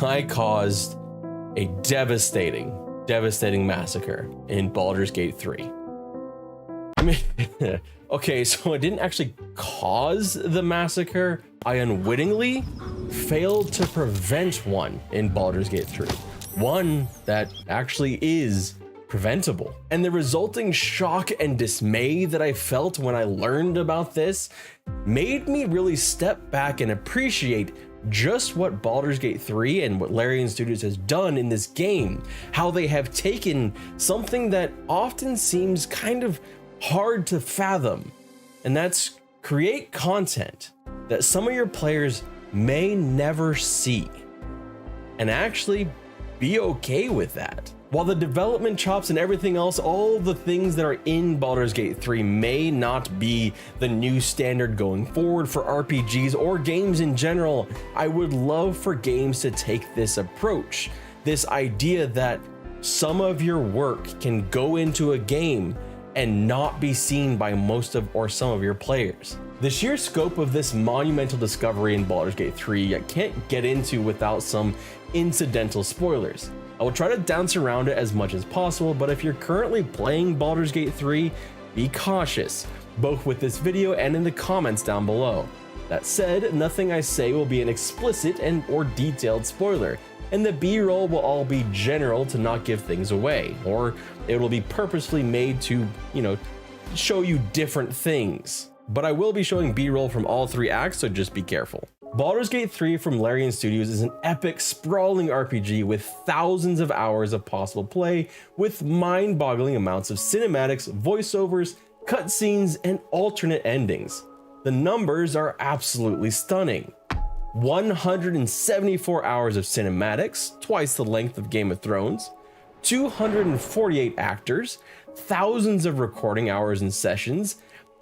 I caused a devastating massacre in Baldur's Gate 3. I mean, okay, so I didn't actually cause the massacre. I unwittingly failed to prevent one in Baldur's Gate 3. One that actually is preventable. And the resulting shock and dismay that I felt when I learned about this made me really step back and appreciate just what Baldur's Gate 3 and what Larian Studios has done in this game. How they have taken something that often seems kind of hard to fathom, and that's create content that some of your players may never see, and actually be okay with that. While the development chops and everything else, all the things that are in Baldur's Gate 3 may not be the new standard going forward for RPGs or games in general, I would love for games to take this approach. This idea that some of your work can go into a game and not be seen by most of or some of your players. The sheer scope of this monumental discovery in Baldur's Gate 3 I can't get into without some incidental spoilers. I will try to dance around it as much as possible, but if you're currently playing Baldur's Gate 3, be cautious, both with this video and in the comments down below. That said, nothing I say will be an explicit or detailed spoiler, and the B-roll will all be general to not give things away, or it will be purposefully made to, show you different things. But I will be showing B-roll from all 3 acts, so just be careful. Baldur's Gate 3 from Larian Studios is an epic, sprawling RPG with thousands of hours of possible play, with mind-boggling amounts of cinematics, voiceovers, cutscenes, and alternate endings. The numbers are absolutely stunning. 174 hours of cinematics, twice the length of Game of Thrones, 248 actors, thousands of recording hours and sessions,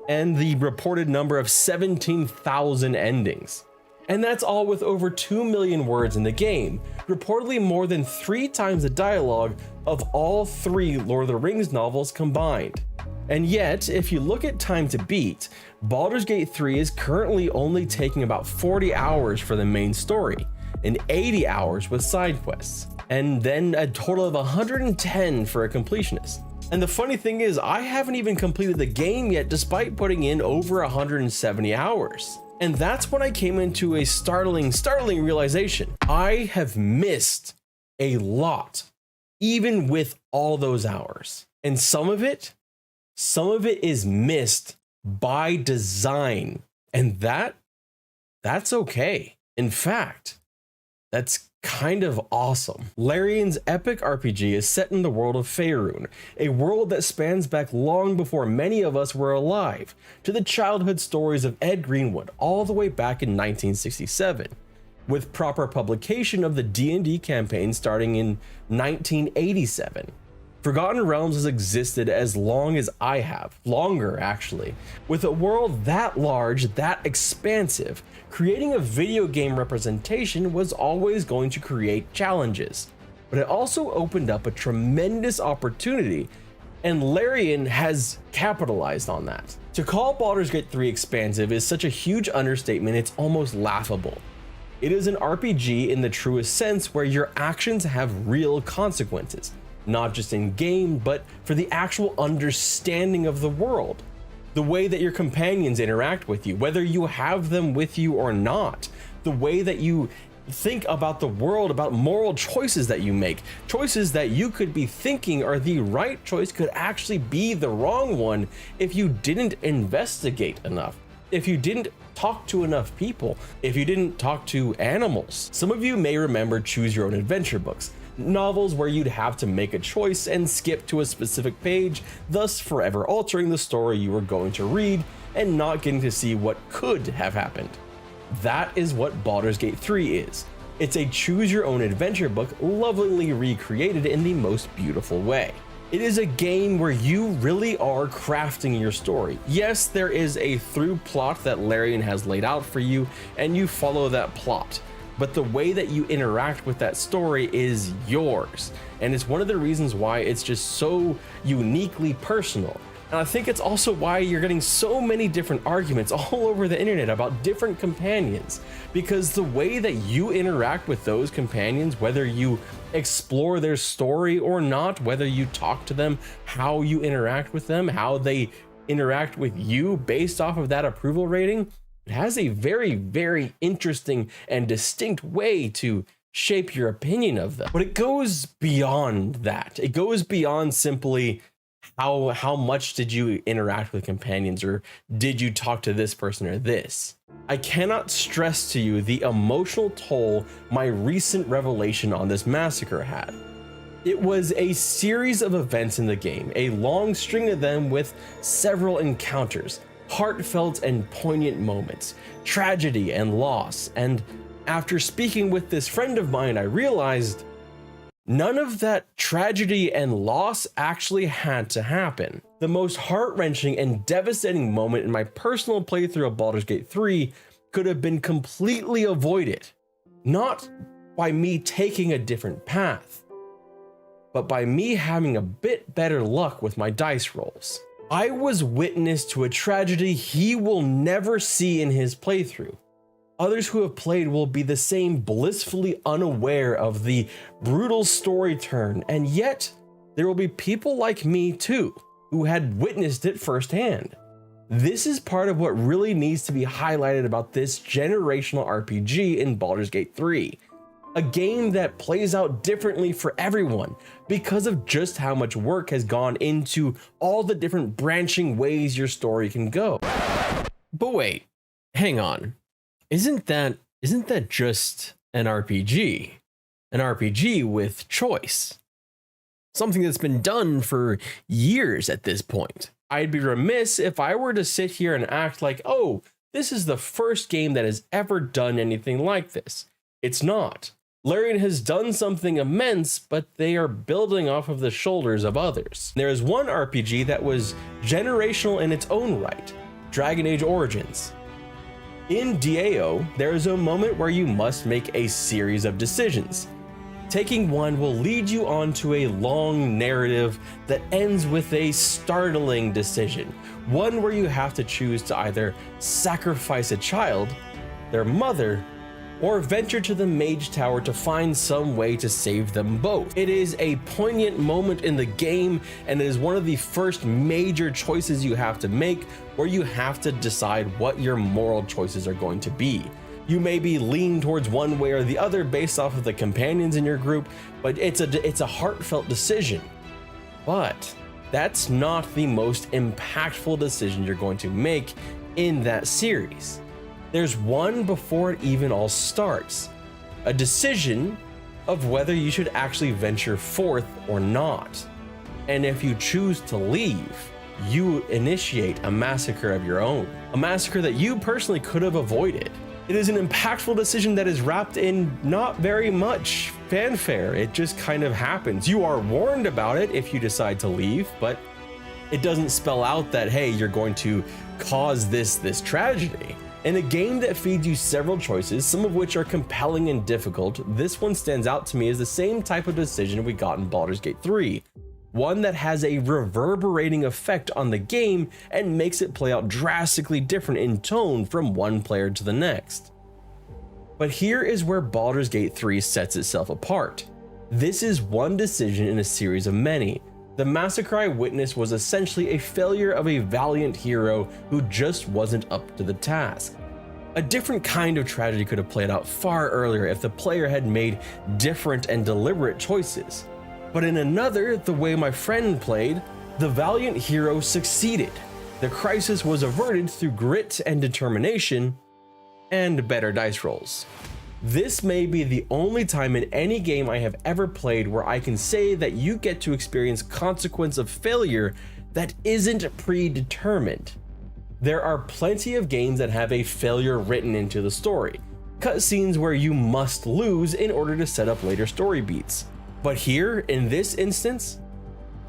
and the reported number of 17,000 endings. And that's all with over 2 million words in the game, reportedly more than 3 times the dialogue of all 3 Lord of the Rings novels combined. And yet, if you look at time to beat, Baldur's Gate 3 is currently only taking about 40 hours for the main story, and 80 hours with side quests, and then a total of 110 for a completionist. And the funny thing is, I haven't even completed the game yet despite putting in over 170 hours. And that's when I came into a startling realization. I have missed a lot, even with all those hours. And some of it is missed by design. And that's okay. In fact, that's kind of awesome. Larian's epic RPG is set in the world of Faerun, a world that spans back long before many of us were alive, to the childhood stories of Ed Greenwood all the way back in 1967, with proper publication of the D&D campaign starting in 1987. Forgotten Realms has existed as long as I have, longer actually. With a world that large, that expansive, creating a video game representation was always going to create challenges, but it also opened up a tremendous opportunity, and Larian has capitalized on that. To call Baldur's Gate 3 expansive is such a huge understatement, it's almost laughable. It is an RPG in the truest sense where your actions have real consequences. Not just in game, but for the actual understanding of the world. The way that your companions interact with you, whether you have them with you or not. The way that you think about the world, about moral choices that you make. Choices that you could be thinking are the right choice could actually be the wrong one if you didn't investigate enough. If you didn't talk to enough people. If you didn't talk to animals. Some of you may remember Choose Your Own Adventure books. Novels where you'd have to make a choice and skip to a specific page, thus forever altering the story you were going to read and not getting to see what could have happened. That is what Baldur's Gate 3 is. It's a choose your own adventure book lovingly recreated in the most beautiful way. It is a game where you really are crafting your story. Yes, there is a through plot that Larian has laid out for you and you follow that plot. But the way that you interact with that story is yours. And it's one of the reasons why it's just so uniquely personal. And I think it's also why you're getting so many different arguments all over the internet about different companions, because the way that you interact with those companions, whether you explore their story or not, whether you talk to them, how you interact with them, how they interact with you based off of that approval rating, it has a very, very interesting and distinct way to shape your opinion of them. But it goes beyond that. It goes beyond simply how much did you interact with companions, or did you talk to this person or this. I cannot stress to you the emotional toll my recent revelation on this massacre had. It was a series of events in the game, a long string of them with several encounters, heartfelt and poignant moments, tragedy and loss, and after speaking with this friend of mine, I realized none of that tragedy and loss actually had to happen. The most heart-wrenching and devastating moment in my personal playthrough of Baldur's Gate 3 could have been completely avoided, not by me taking a different path, but by me having a bit better luck with my dice rolls. I was witness to a tragedy he will never see in his playthrough. Others who have played will be the same, blissfully unaware of the brutal story turn, and yet there will be people like me too, who had witnessed it firsthand. This is part of what really needs to be highlighted about this generational RPG in Baldur's Gate 3. A game that plays out differently for everyone because of just how much work has gone into all the different branching ways your story can go. But wait, hang on. Isn't that just an RPG? An RPG with choice. Something that's been done for years at this point. I'd be remiss if I were to sit here and act like, oh, this is the first game that has ever done anything like this. It's not. Larian has done something immense, but they are building off of the shoulders of others. There is one RPG that was generational in its own right, Dragon Age Origins. In DAO, there is a moment where you must make a series of decisions. Taking one will lead you on to a long narrative that ends with a startling decision, one where you have to choose to either sacrifice a child, their mother, or venture to the Mage Tower to find some way to save them both. It is a poignant moment in the game, and it is one of the first major choices you have to make, where you have to decide what your moral choices are going to be. You may be leaning towards one way or the other based off of the companions in your group, but it's a heartfelt decision. But that's not the most impactful decision you're going to make in that series. There's one before it even all starts, a decision of whether you should actually venture forth or not. And if you choose to leave, you initiate a massacre of your own, a massacre that you personally could have avoided. It is an impactful decision that is wrapped in not very much fanfare. It just kind of happens. You are warned about it if you decide to leave, but it doesn't spell out that, hey, you're going to cause this tragedy. In a game that feeds you several choices, some of which are compelling and difficult, this one stands out to me as the same type of decision we got in Baldur's Gate 3. One that has a reverberating effect on the game and makes it play out drastically different in tone from one player to the next. But here is where Baldur's Gate 3 sets itself apart. This is one decision in a series of many. The massacre I witnessed was essentially a failure of a valiant hero who just wasn't up to the task. A different kind of tragedy could have played out far earlier if the player had made different and deliberate choices. But in another, the way my friend played, the valiant hero succeeded. The crisis was averted through grit and determination, and better dice rolls. This may be the only time in any game I have ever played where I can say that you get to experience consequence of failure that isn't predetermined. There are plenty of games that have a failure written into the story, cutscenes where you must lose in order to set up later story beats. But here, in this instance,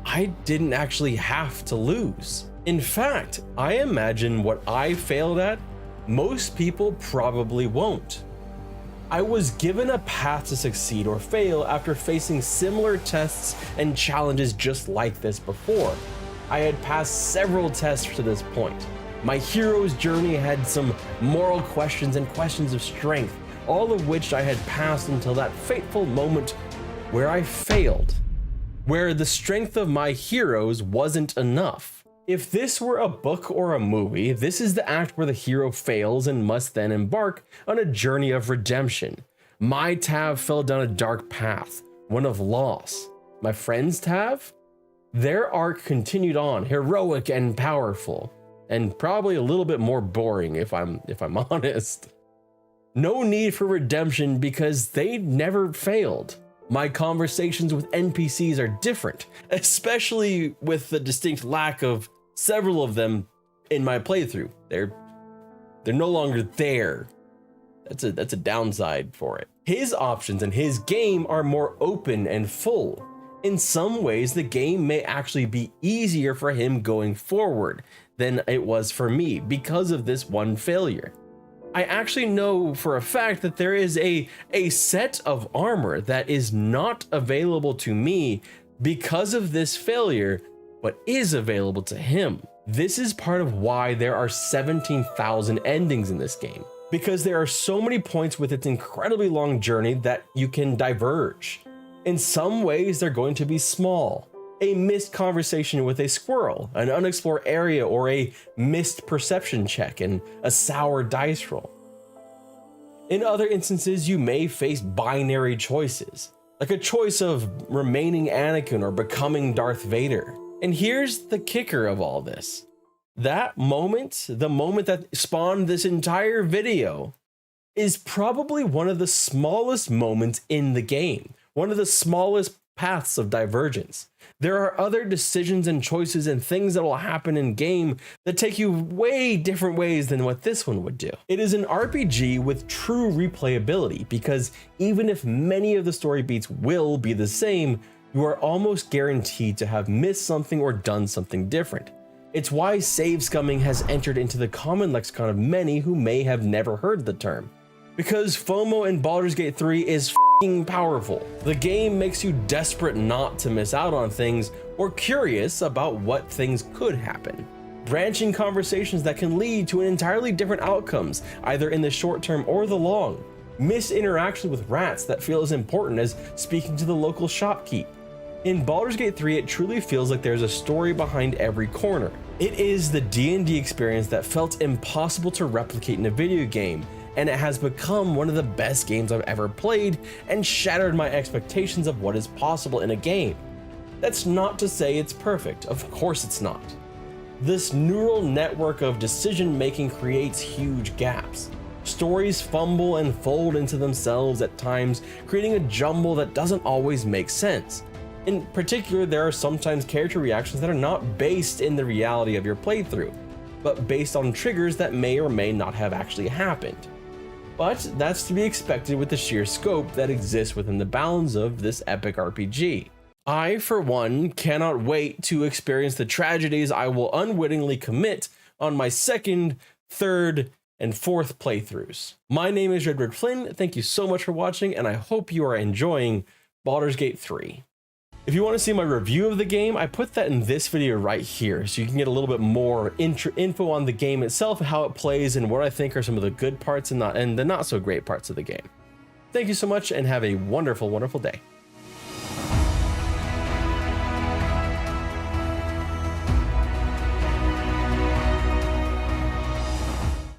I didn't actually have to lose. In fact, I imagine what I failed at, most people probably won't. I was given a path to succeed or fail after facing similar tests and challenges just like this before. I had passed several tests to this point. My hero's journey had some moral questions and questions of strength, all of which I had passed until that fateful moment where I failed, where the strength of my heroes wasn't enough. If this were a book or a movie, this is the act where the hero fails and must then embark on a journey of redemption. My Tav fell down a dark path, one of loss. My friend's Tav? Their arc continued on, heroic and powerful, and probably a little bit more boring if I'm honest. No need for redemption because they never failed. My conversations with NPCs are different, especially with the distinct lack of several of them in my playthrough. They're no longer there. That's a downside for it. His options and his game are more open and full. In some ways, the game may actually be easier for him going forward than it was for me because of this one failure. I actually know for a fact that there is a set of armor that is not available to me because of this failure, but is available to him. This is part of why there are 17,000 endings in this game, because there are so many points with its incredibly long journey that you can diverge. In some ways, they're going to be small. A missed conversation with a squirrel, an unexplored area, or a missed perception check and a sour dice roll. In other instances, you may face binary choices, like a choice of remaining Anakin or becoming Darth Vader. And here's the kicker of all this. That moment, the moment that spawned this entire video, is probably one of the smallest moments in the game. One of the smallest paths of divergence. There are other decisions and choices and things that will happen in game that take you way different ways than what this one would do. It is an RPG with true replayability because even if many of the story beats will be the same, you are almost guaranteed to have missed something or done something different. It's why save scumming has entered into the common lexicon of many who may have never heard the term. Because FOMO in Baldur's Gate 3 is f***ing powerful. The game makes you desperate not to miss out on things or curious about what things could happen. Branching conversations that can lead to entirely different outcomes, either in the short term or the long. Missed interactions with rats that feel as important as speaking to the local shopkeep. In Baldur's Gate 3, it truly feels like there's a story behind every corner. It is the D&D experience that felt impossible to replicate in a video game, and it has become one of the best games I've ever played and shattered my expectations of what is possible in a game. That's not to say it's perfect, of course it's not. This neural network of decision making creates huge gaps. Stories fumble and fold into themselves at times, creating a jumble that doesn't always make sense. In particular, there are sometimes character reactions that are not based in the reality of your playthrough, but based on triggers that may or may not have actually happened. But that's to be expected with the sheer scope that exists within the bounds of this epic RPG. I, for one, cannot wait to experience the tragedies I will unwittingly commit on my second, third, and fourth playthroughs. My name is Redwood Flynn, thank you so much for watching, and I hope you are enjoying Baldur's Gate 3. If you want to see my review of the game, I put that in this video right here, so you can get a little bit more info on the game itself, how it plays, and what I think are some of the good parts and the not so great parts of the game. Thank you so much, and have a wonderful, wonderful day.